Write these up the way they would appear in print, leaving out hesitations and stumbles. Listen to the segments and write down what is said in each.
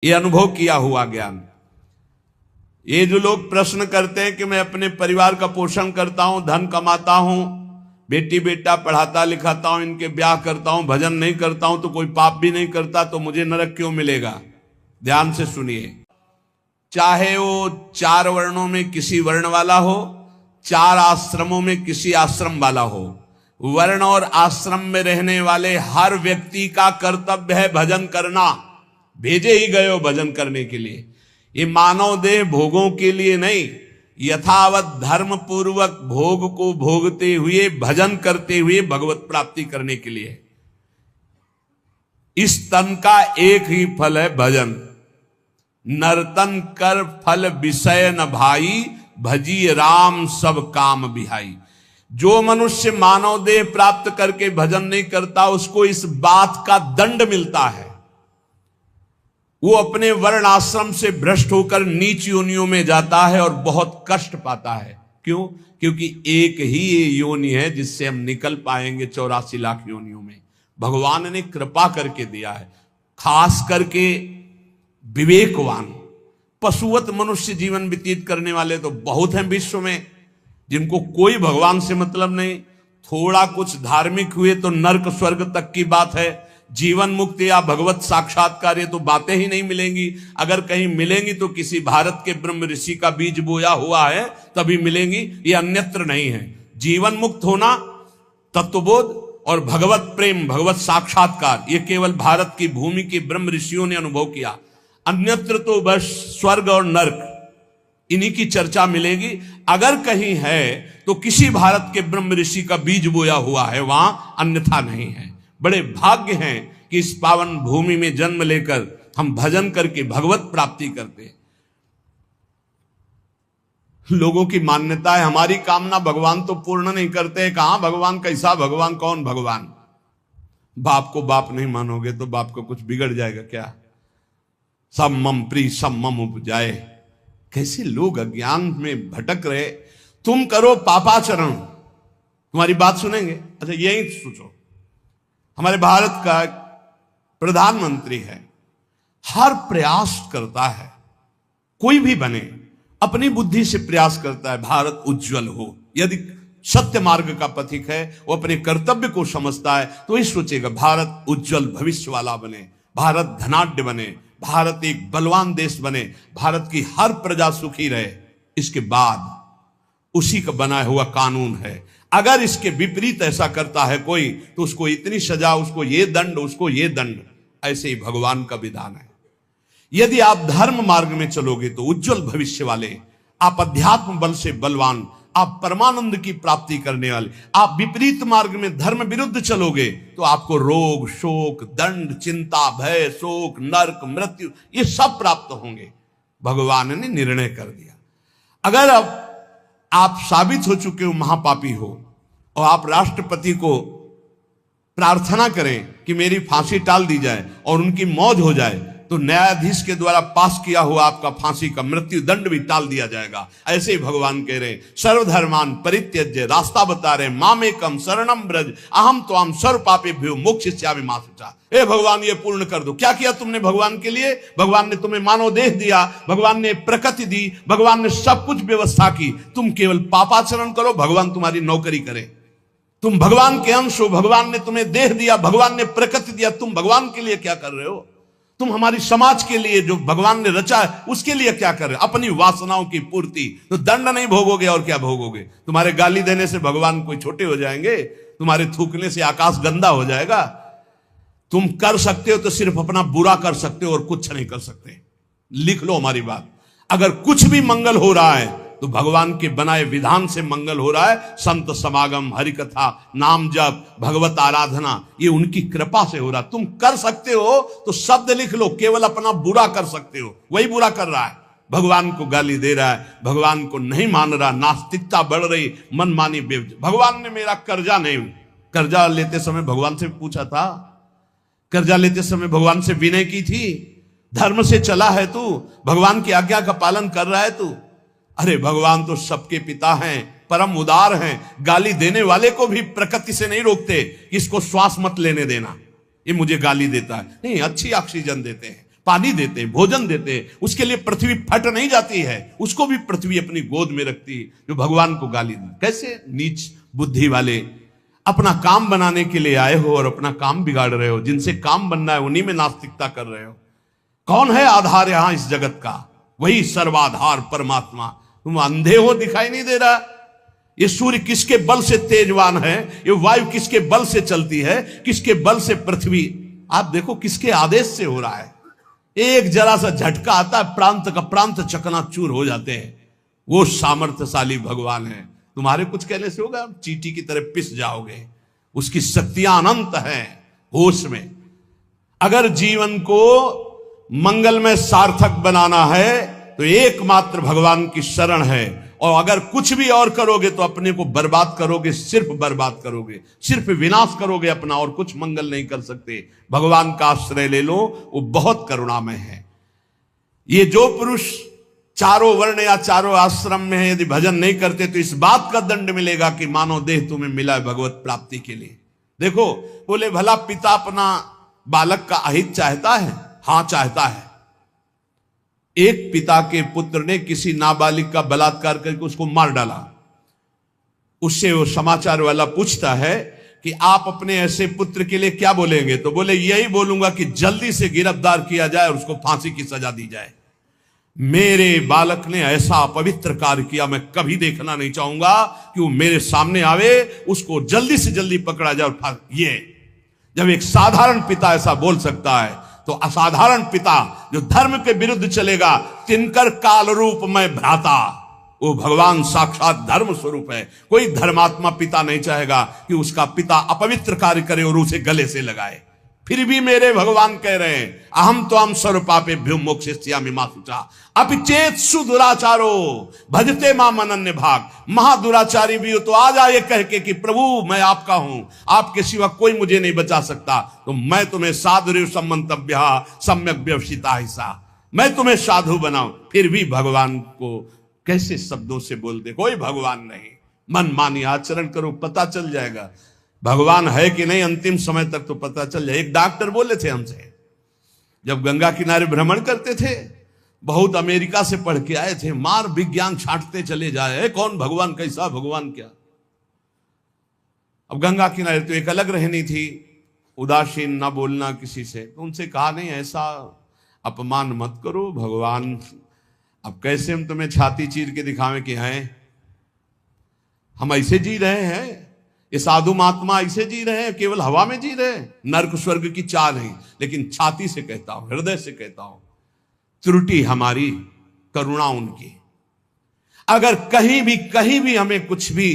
ये अनुभव किया हुआ ज्ञान। ये जो लोग प्रश्न करते हैं कि मैं अपने परिवार का पोषण करता हूं, धन कमाता हूं, बेटी बेटा पढ़ाता लिखाता हूं, इनके ब्याह करता हूं, भजन नहीं करता हूं तो कोई पाप भी नहीं करता, तो मुझे नरक क्यों मिलेगा? ध्यान से सुनिए। चाहे वो 4 वर्णों में किसी वर्ण वाला हो, 4 आश्रमों में किसी आश्रम वाला हो, वर्ण और आश्रम में रहने वाले हर व्यक्ति का कर्तव्य है भजन करना। भेजे ही गए हो भजन करने के लिए। ये मानव देह भोगों के लिए नहीं, यथावत धर्म पूर्वक भोग को भोगते हुए भजन करते हुए भगवत प्राप्ति करने के लिए। इस तन का एक ही फल है भजन। नर्तन कर फल विषय न भाई, भजी राम सब काम बिहाई। जो मनुष्य मानव देह प्राप्त करके भजन नहीं करता, उसको इस बात का दंड मिलता है। वो अपने वर्ण आश्रम से भ्रष्ट होकर नीच योनियों में जाता है और बहुत कष्ट पाता है। क्यों? क्योंकि एक ही ये योनि है जिससे हम निकल पाएंगे 84 लाख योनियों में। भगवान ने कृपा करके दिया है। खास करके विवेकवान पशुवत मनुष्य जीवन व्यतीत करने वाले तो बहुत हैं विश्व में, जिनको कोई भगवान से मतलब नहीं। थोड़ा कुछ धार्मिक हुए तो नर्क स्वर्ग तक की बात है। जीवन मुक्ति या भगवत साक्षात्कार ये तो बातें ही नहीं मिलेंगी। अगर कहीं मिलेंगी तो किसी भारत के ब्रह्म ऋषि का बीज बोया हुआ है तभी मिलेंगी, ये अन्यत्र नहीं है। जीवन मुक्त होना, तत्वबोध और भगवत प्रेम, भगवत साक्षात्कार, ये केवल भारत की भूमि के ब्रह्म ऋषियों ने अनुभव किया। अन्यत्र तो बस स्वर्ग और नर्क, इन्हीं की चर्चा मिलेगी। अगर कहीं है तो किसी भारत के ब्रह्म ऋषि का बीज बोया हुआ है वहां, अन्यथा नहीं है। बड़े भाग्य हैं कि इस पावन भूमि में जन्म लेकर हम भजन करके भगवत प्राप्ति करते हैं। लोगों की मान्यता है हमारी कामना भगवान तो पूर्ण नहीं करते। कहां भगवान, कैसा भगवान, कौन भगवान? बाप को बाप नहीं मानोगे तो बाप को कुछ बिगड़ जाएगा क्या? सब मम प्री सब मम उपजाए। कैसे लोग अज्ञान में भटक रहे। तुम करो पापाचरण, तुम्हारी बात सुनेंगे। अच्छा यही सोचो, हमारे भारत का प्रधानमंत्री है, हर प्रयास करता है, कोई भी बने अपनी बुद्धि से प्रयास करता है भारत उज्जवल हो। यदि सत्य मार्ग का पथिक है, वो अपने कर्तव्य को समझता है तो वही सोचेगा भारत उज्जवल भविष्य वाला बने, भारत धनाढ्य बने, भारत एक बलवान देश बने, भारत की हर प्रजा सुखी रहे। इसके बाद उसी का बनाया हुआ कानून है। अगर इसके विपरीत ऐसा करता है कोई तो उसको इतनी सजा, उसको ये दंड, उसको ये दंड। ऐसे ही भगवान का विधान है। यदि आप धर्म मार्ग में चलोगे तो उज्जवल भविष्य वाले, आप अध्यात्म बल से बलवान, आप परमानंद की प्राप्ति करने वाले। आप विपरीत मार्ग में धर्म विरुद्ध चलोगे तो आपको रोग, शोक, दंड, चिंता, भय, शोक, नरक, मृत्यु, ये सब प्राप्त होंगे। भगवान ने निर्णय कर दिया। अगर अब आप साबित हो चुके हो महापापी हो और आप राष्ट्रपति को प्रार्थना करें कि मेरी फांसी टाल दी जाए और उनकी मौत हो जाए, तो न्यायाधीश के द्वारा पास किया हुआ आपका फांसी का मृत्यु दंड भी टाल दिया जाएगा। ऐसे ही भगवान कह रहे सर्वधर्मान परित्यज्य, रास्ता बता रहे मामेकम शरणम ब्रज अहम त्वाम सर्व पापेभ्यो मोक्षयिष्यामि मा शुचा। ए भगवान ये पूर्ण कर दो। क्या किया तुमने भगवान के लिए? भगवान ने तुम्हें मानव देह दिया, भगवान ने प्रकृति दी, भगवान ने सब कुछ व्यवस्था की। तुम केवल पापाचरण करो, भगवान तुम्हारी नौकरी करे। तुम भगवान के अंश हो, भगवान ने तुम्हें देह दिया, भगवान ने प्रकृति दिया, तुम भगवान के लिए क्या कर रहे हो? तुम हमारी समाज के लिए जो भगवान ने रचा है उसके लिए क्या कर रहे हो? अपनी वासनाओं की पूर्ति। तो दंड नहीं भोगोगे और क्या भोगोगे? तुम्हारे गाली देने से भगवान कोई छोटे हो जाएंगे? तुम्हारे थूकने से आकाश गंदा हो जाएगा? तुम कर सकते हो तो सिर्फ अपना बुरा कर सकते हो और कुछ नहीं कर सकते। लिख लो हमारी बात। अगर कुछ भी मंगल हो रहा है तो भगवान के बनाए विधान से मंगल हो रहा है। संत समागम, हरिकथा, नाम जप, भगवत आराधना, ये उनकी कृपा से हो रहा है। तुम कर सकते हो तो शब्द लिख लो, केवल अपना बुरा कर सकते हो, वही बुरा कर रहा है। भगवान को गाली दे रहा है, भगवान को नहीं मान रहा, नास्तिकता बढ़ रही, मनमानी भगवान ने मेरा कर्जा नहीं। कर्जा लेते समय भगवान से पूछा था? कर्जा लेते समय भगवान से विनय की थी? धर्म से चला है तू? भगवान की आज्ञा का पालन कर रहा है तू? अरे भगवान तो सबके पिता हैं, परम उदार हैं। गाली देने वाले को भी प्रकृति से नहीं रोकते, इसको श्वास मत लेने देना, ये मुझे गाली देता है। नहीं, अच्छी ऑक्सीजन देते हैं, पानी देते हैं, भोजन देते हैं, उसके लिए पृथ्वी फट नहीं जाती है, उसको भी पृथ्वी अपनी गोद में रखती है, जो भगवान को गाली दी। कैसे नीच बुद्धि वाले अपना काम बनाने के लिए आए हो और अपना काम बिगाड़ रहे हो। जिनसे काम बनना है उन्हीं में नास्तिकता कर रहे हो। कौन है आधार यहां इस जगत का? वही सर्वाधार परमात्मा। तुम अंधे हो, दिखाई नहीं दे रहा? ये सूर्य किसके बल से तेजवान है? ये वायु किसके बल से चलती है? किसके बल से पृथ्वी? आप देखो किसके आदेश से हो रहा है। एक जरा सा झटका आता है, प्रांत का प्रांत चकनाचूर हो जाते हैं। वो सामर्थ्यशाली भगवान है। तुम्हारे कुछ कहने से होगा? चींटी की तरह पिस जाओगे। उसकी शक्तियां अनंत हैं। होश में अगर जीवन को मंगलमय सार्थक बनाना है तो एकमात्र भगवान की शरण है। और अगर कुछ भी और करोगे तो अपने को बर्बाद करोगे, सिर्फ बर्बाद करोगे, सिर्फ विनाश करोगे अपना, और कुछ मंगल नहीं कर सकते। भगवान का आश्रय ले लो, वो बहुत करुणामय है। ये जो पुरुष चारों वर्ण या चारों आश्रम में है, यदि भजन नहीं करते तो इस बात का दंड मिलेगा कि मानव देह तुम्हें मिला है भगवत प्राप्ति के लिए। देखो, बोले भला पिता अपना बालक का अहित चाहता है? हां, चाहता है। एक पिता के पुत्र ने किसी नाबालिग का बलात्कार करके उसको मार डाला। उससे वो समाचार वाला पूछता है कि आप अपने ऐसे पुत्र के लिए क्या बोलेंगे? तो बोले यही बोलूंगा कि जल्दी से गिरफ्तार किया जाए और उसको फांसी की सजा दी जाए। मेरे बालक ने ऐसा अपवित्र कार्य किया, मैं कभी देखना नहीं चाहूंगा कि वो मेरे सामने आवे, उसको जल्दी से जल्दी पकड़ा जाए। और ये जब एक साधारण पिता ऐसा बोल सकता है तो असाधारण पिता जो धर्म के विरुद्ध चलेगा, तिनकर काल रूप में भ्राता, वो भगवान साक्षात धर्म स्वरूप है। कोई धर्मात्मा पिता नहीं चाहेगा कि उसका पिता अपवित्र कार्य करे और उसे गले से लगाए। फिर भी मेरे भगवान कह रहे हैं, अहम तो हम सर्वपापेभ्यो मोक्षयिष्यामि मा शुचा अपि चेत सुदुराचारो भजते माम अनन्य भाग। महादुराचारी भी हो तो आ जाए कह के कि प्रभु मैं आपका हूं, आपके सिवा कोई मुझे नहीं बचा सकता, तो मैं तुम्हें साधु सम्मंतव्य सम्यक व्यवसिता हिस्सा, मैं तुम्हें साधु बनाऊं। फिर भी भगवान को कैसे शब्दों से बोलते? कोई भगवान नहीं। मन मानी आचरण करो, पता चल जाएगा भगवान है कि नहीं। अंतिम समय तक तो पता चल जाए। एक डॉक्टर बोले थे हमसे, जब गंगा किनारे भ्रमण करते थे, बहुत अमेरिका से पढ़ के आए थे, मार विज्ञान छांटते चले जाए, कौन भगवान, कैसा भगवान, क्या। अब गंगा किनारे तो एक अलग रहनी थी, उदासीन ना बोलना किसी से। तो उनसे कहा नहीं, ऐसा अपमान मत करो, भगवान अब कैसे हम तुम्हें छाती चीर के दिखावें कि हैं हम ऐसे जी रहे हैं, ये साधु महात्मा ऐसे जी रहे हैं, केवल हवा में जी रहे हैं, नर्क स्वर्ग की चाह नहीं। लेकिन छाती से कहता हूं, हृदय से कहता हूं, त्रुटि हमारी, करुणा उनकी। अगर कहीं भी हमें कुछ भी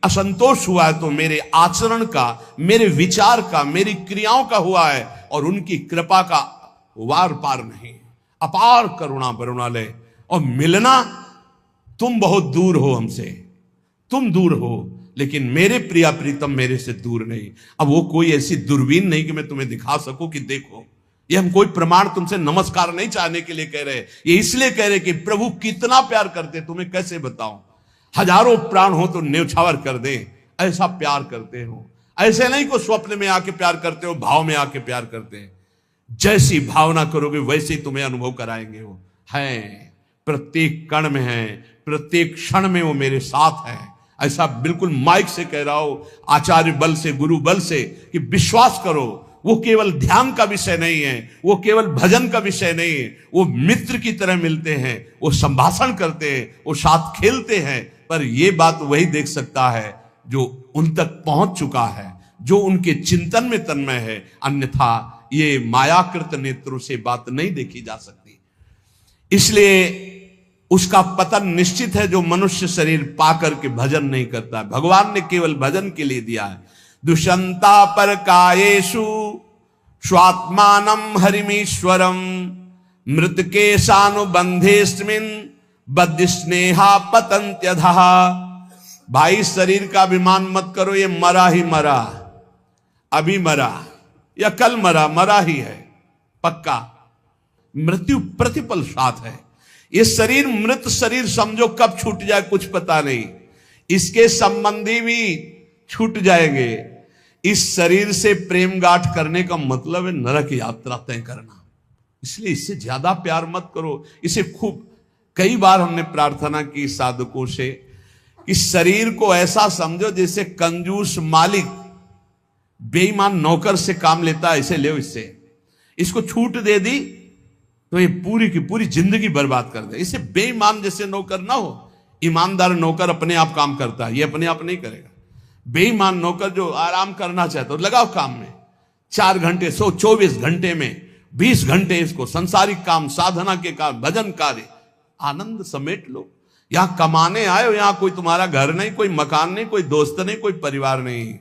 असंतोष हुआ है तो मेरे आचरण का, मेरे विचार का, मेरी क्रियाओं का हुआ है, और उनकी कृपा का वार पार नहीं। अपार करुणा करुणालय। और मिलना, तुम बहुत दूर हो हमसे, तुम दूर हो, लेकिन मेरे प्रिया प्रीतम मेरे से दूर नहीं। अब वो कोई ऐसी दूरबीन नहीं कि मैं तुम्हें दिखा सकूं कि देखो। ये हम कोई प्रमाण तुमसे नमस्कार नहीं चाहने के लिए कह रहे, ये इसलिए कह रहे कि प्रभु कितना प्यार करते, तुम्हें कैसे बताऊं। हजारों प्राण हो तो न्यौछावर कर दे, ऐसा प्यार करते हो। ऐसे नहीं को स्वप्न में आके प्यार करते हो, भाव में आके प्यार करते हैं। जैसी भावना करोगे वैसे ही तुम्हें अनुभव कराएंगे। वो हैं, प्रत्येक कण में है, प्रत्येक क्षण में वो मेरे साथ है। ऐसा बिल्कुल माइक से कह रहा हो, आचार्य बल से, गुरु बल से, कि विश्वास करो, वो केवल ध्यान का विषय नहीं है, वो केवल भजन का विषय नहीं है। वो मित्र की तरह मिलते हैं, वो संभाषण करते हैं, वो साथ खेलते हैं। पर ये बात वही देख सकता है जो उन तक पहुंच चुका है, जो उनके चिंतन में तन्मय है। अन्यथा ये मायाकृत नेत्रों से बात नहीं देखी जा सकती। इसलिए उसका पतन निश्चित है जो मनुष्य शरीर पाकर के भजन नहीं करता है। भगवान ने केवल भजन के लिए दिया है। दुष्यंता पर कायेषु स्वात्मानम हरिमीश्वरम मृतके सानुबंधेस्मिन बद्ध स्नेहा पतंत्यधः। भाई शरीर का अभिमान मत करो, ये मरा ही मरा, अभी मरा या कल मरा, मरा ही है पक्का। मृत्यु प्रतिपल साथ है। ये शरीर मृत शरीर समझो, कब छूट जाए कुछ पता नहीं। इसके संबंधी भी छूट जाएंगे। इस शरीर से प्रेम गांठ करने का मतलब है नरक यात्रा तय करना। इसलिए इससे ज्यादा प्यार मत करो। इसे खूब, कई बार हमने प्रार्थना की साधकों से कि शरीर को ऐसा समझो जैसे कंजूस मालिक बेईमान नौकर से काम लेता है, इसे ले इससे, इसको छूट दे दी तो ये पूरी की पूरी जिंदगी बर्बाद कर दे। इसे बेईमान जैसे नौकर ना हो। ईमानदार नौकर अपने आप काम करता है, ये अपने आप नहीं करेगा। बेईमान नौकर जो आराम करना चाहता है, लगाओ काम में 4 घंटे, 124 घंटे में 20 घंटे इसको संसारिक काम, साधना के काम, भजन कार्य, आनंद समेट लो। यहां कमाने आए हो, यहां कोई तुम्हारा घर नहीं, कोई मकान नहीं, कोई दोस्त नहीं, कोई परिवार नहीं।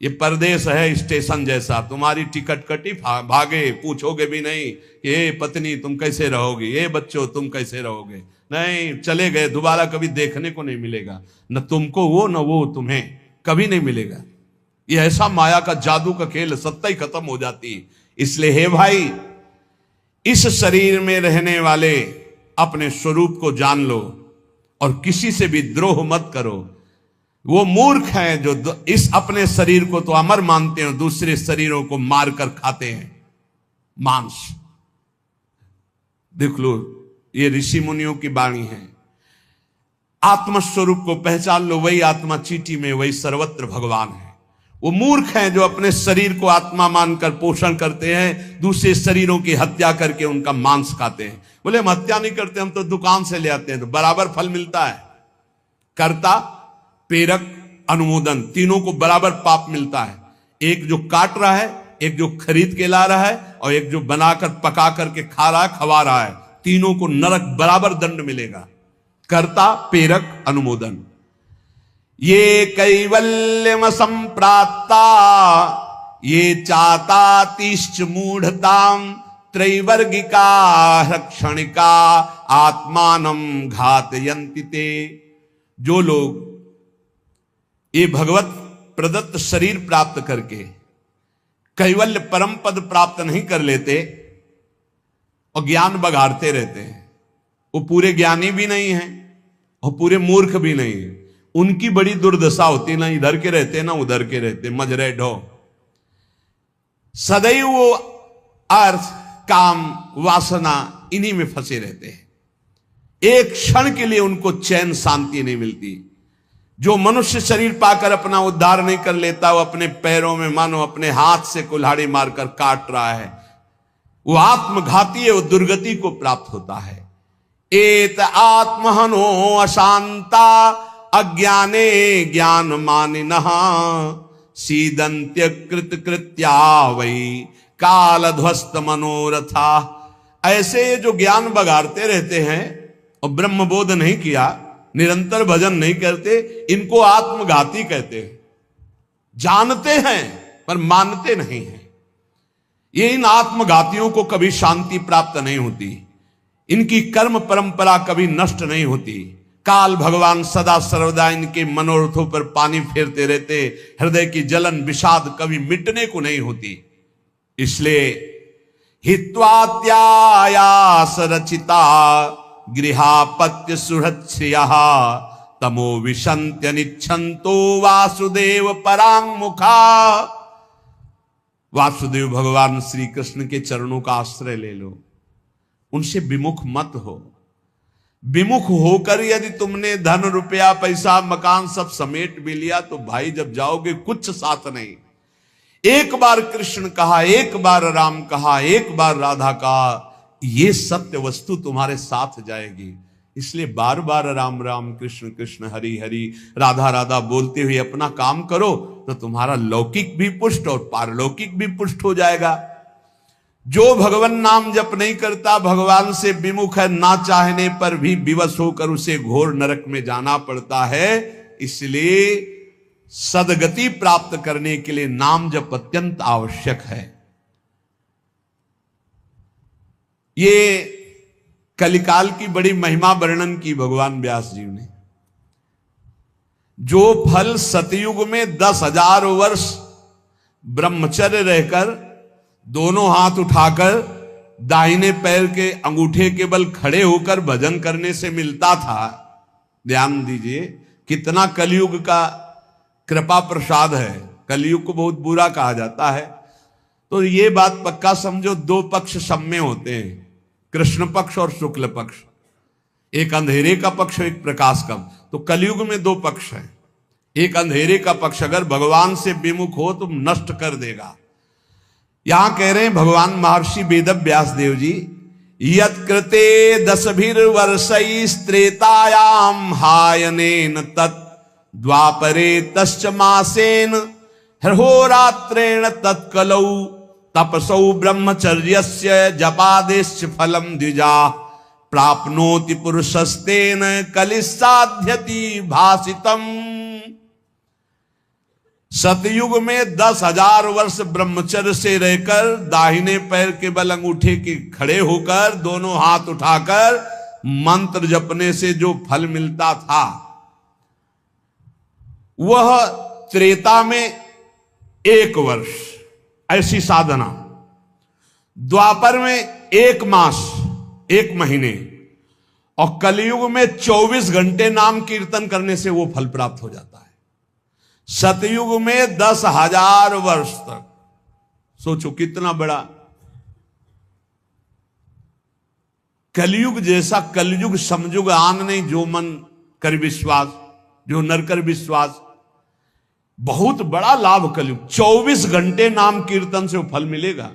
ये परदेश है स्टेशन जैसा, तुम्हारी टिकट कटी, भागे, पूछोगे भी नहीं कि ये पत्नी तुम कैसे रहोगे, ये बच्चों तुम कैसे रहोगे, नहीं, चले गए, दोबारा कभी देखने को नहीं मिलेगा, न तुमको वो न वो तुम्हें, कभी नहीं मिलेगा। ये ऐसा माया का जादू का खेल, सत्ता ही खत्म हो जाती है। इसलिए हे भाई, इस शरीर में रहने वाले अपने स्वरूप को जान लो और किसी से भी द्रोह मत करो। वो मूर्ख हैं जो इस अपने शरीर को तो अमर मानते हैं, दूसरे शरीरों को मारकर खाते हैं मांस। देख लो, ये ऋषि मुनियों की वाणी है। आत्मस्वरूप को पहचान लो, वही आत्मा चीटी में, वही सर्वत्र भगवान है। वो मूर्ख हैं जो अपने शरीर को आत्मा मानकर पोषण करते हैं, दूसरे शरीरों की हत्या करके उनका मांस खाते हैं। बोले हम हत्या नहीं करते, हम तो दुकान से ले आते हैं, तो बराबर फल मिलता है। कर्ता, प्रेरक, अनुमोदन, तीनों को बराबर पाप मिलता है। एक जो काट रहा है, एक जो खरीद के ला रहा है, और एक जो बनाकर पका करके खा रहा है, खवा रहा है, तीनों को नरक बराबर दंड मिलेगा। कर्ता, प्रेरक, अनुमोदन। ये कैवल्यम संप्राप्ता ये चातातिश्च मूढ़ताम त्रैवर्गिका क्षणिका आत्मानम घातयन्ति ते। जो लोग ये भगवत प्रदत्त शरीर प्राप्त करके कैवल्य परम पद प्राप्त नहीं कर लेते और ज्ञान बघाड़ते रहते हैं, वो पूरे ज्ञानी भी नहीं है और पूरे मूर्ख भी नहीं है। उनकी बड़ी दुर्दशा होती, ना इधर के रहते ना उधर के रहते, मजरे ढो। सदैव वो अर्थ, काम, वासना, इन्हीं में फंसे रहते हैं। एक क्षण के लिए उनको चैन, शांति नहीं मिलती। जो मनुष्य शरीर पाकर अपना उद्धार नहीं कर लेता, वो अपने पैरों में मानो अपने हाथ से कुल्हाड़ी मारकर काट रहा है, वो आत्मघाती है, वो दुर्गति को प्राप्त होता है। एत आत्महनो अशांता अज्ञाने ज्ञान मानिनः सीदंत्य कृत कृत्या वही काल ध्वस्त मनोरथा। ऐसे जो ज्ञान बगाड़ते रहते हैं और ब्रह्मबोध नहीं किया, निरंतर भजन नहीं करते, इनको आत्मघाती कहते हैं। जानते हैं पर मानते नहीं हैं। ये इन आत्मघातियों को कभी शांति प्राप्त नहीं होती, इनकी कर्म परंपरा कभी नष्ट नहीं होती। काल भगवान सदा सर्वदा इनके मनोरथों पर पानी फेरते रहते, हृदय की जलन विषाद कभी मिटने को नहीं होती। इसलिए हित्वात्यायास रचिता गृहापत्य सुहृत्श्रिया तमो विशंत्य निच्छन्तो वासुदेव परांगमुखा। वासुदेव भगवान श्री कृष्ण के चरणों का आश्रय ले लो, उनसे विमुख मत हो। विमुख होकर यदि तुमने धन, रुपया, पैसा, मकान सब समेट भी लिया तो भाई जब जाओगे कुछ साथ नहीं। एक बार कृष्ण कहा, एक बार राम कहा, एक बार राधा कहा, ये सत्य वस्तु तुम्हारे साथ जाएगी। इसलिए बार बार राम राम, कृष्ण कृष्ण, हरि हरि, राधा राधा बोलते हुए अपना काम करो तो तुम्हारा लौकिक भी पुष्ट और पारलौकिक भी पुष्ट हो जाएगा। जो भगवान नाम जप नहीं करता, भगवान से विमुख है, ना चाहने पर भी विवश होकर उसे घोर नरक में जाना पड़ता है। इसलिए सदगति प्राप्त करने के लिए नाम जप अत्यंत आवश्यक है। ये कलिकाल की बड़ी महिमा वर्णन की भगवान व्यास जी ने। जो फल सतयुग में 10,000 वर्ष ब्रह्मचर्य रहकर दोनों हाथ उठाकर दाहिने पैर के अंगूठे के बल खड़े होकर भजन करने से मिलता था, ध्यान दीजिए कितना कलयुग का कृपा प्रसाद है। कलयुग को बहुत बुरा कहा जाता है, तो ये बात पक्का समझो, दो पक्ष सम्य होते हैं, कृष्ण पक्ष और शुक्ल पक्ष, एक अंधेरे का पक्ष एक प्रकाश का। तो कलयुग में दो पक्ष हैं, एक अंधेरे का पक्ष अगर भगवान से विमुख हो तो नष्ट कर देगा। यहां कह रहे हैं भगवान महर्षि वेद व्यास देव जी, यत् कृते दशभिर्वर्षैस्त्रेतायाम हायनेन तत् द्वापरे तश्च मासेन होरात्रेण तत्कलौ तपसौ ब्रह्मचर्यस्य जपादेश्च फलम द्विजा प्राप्नोति पुरुषस्तेन कलिसाध्यति भासितम। सतयुग में 10,000 वर्ष ब्रह्मचर्य से रहकर दाहिने पैर के बल अंगूठे के खड़े होकर दोनों हाथ उठाकर मंत्र जपने से जो फल मिलता था वह त्रेता में 1 वर्ष ऐसी साधना, द्वापर में 1 मास 1 महीने, और कलयुग में 24 घंटे नाम कीर्तन करने से वो फल प्राप्त हो जाता है। सतयुग में 10,000 वर्ष तक, सोचो कितना बड़ा। कलयुग जैसा कलयुग समयुग आन नहीं, जो मन कर विश्वास, जो नर कर विश्वास। बहुत बड़ा लाभ कलयुग, 24 घंटे नाम कीर्तन से वो फल मिलेगा,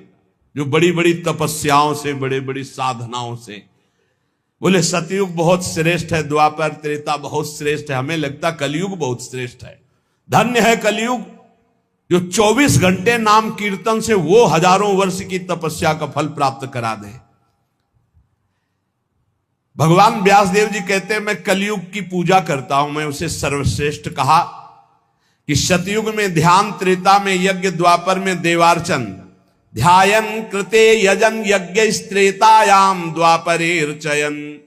जो बड़ी बड़ी तपस्याओं से, बड़े बड़ी साधनाओं से। बोले सतयुग बहुत श्रेष्ठ है, द्वापर त्रेता बहुत श्रेष्ठ है, हमें लगता कलयुग बहुत श्रेष्ठ है। धन्य है कलयुग जो 24 घंटे नाम कीर्तन से वो हजारों वर्ष की तपस्या का फल प्राप्त करा दे। भगवान व्यासदेव जी कहते हैं मैं कलयुग की पूजा करता हूं, मैं उसे सर्वश्रेष्ठ कहा कि सतयुग में ध्यान, त्रेता में यज्ञ, द्वापर में देवार्चन, ध्यायन कृते यजन यज्ञ त्रेतायाम द्वापरेर्चयन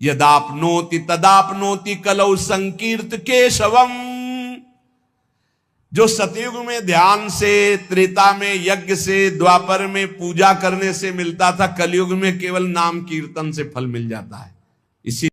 यदाप्नोति तदाप्नोति कलौ संकीर्त केशवम। जो सतयुग में ध्यान से, त्रेता में यज्ञ से, द्वापर में पूजा करने से मिलता था, कलयुग में केवल नाम कीर्तन से फल मिल जाता है। इसी